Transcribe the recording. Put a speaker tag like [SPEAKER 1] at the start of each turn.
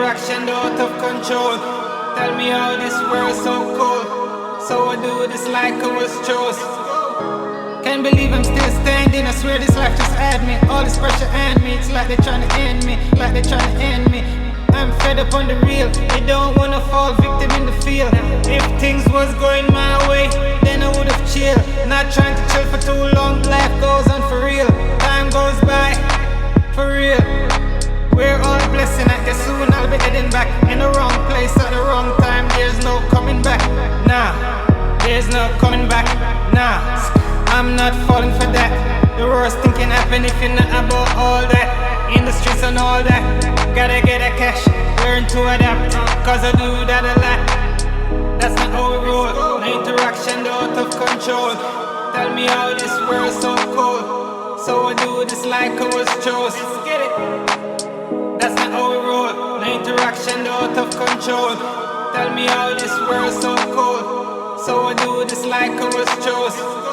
[SPEAKER 1] interaction out of control. Tell me how this world's so cold. So I do this like I was chose. Can't believe I'm still standing. I swear this life just had me. All this pressure and me. It's like they're trying to end me. Like they're trying to end me. I'm fed up on the real. I don't wanna fall victim in the field. If things was going my way, then I would've chilled. Not trying to chill for too long. Life goes on for real. Time goes by for real. We're all a blessing. I guess soon I'll be heading back in the wrong place at the wrong time. There's no coming back. Nah, there's no coming back. Nah, I'm not falling for that. The worst thing can happen if you're not about all that. In the streets and all that. Gotta get a cash, learn to adapt. Cause I do that a lot. That's not how we roll. No interaction out of control. Tell me how this world's so cold. So I do this like I was chose. Get it? That's not how we roll. No interaction out of control. Tell me how this world's so cold. So I do this like I was chose.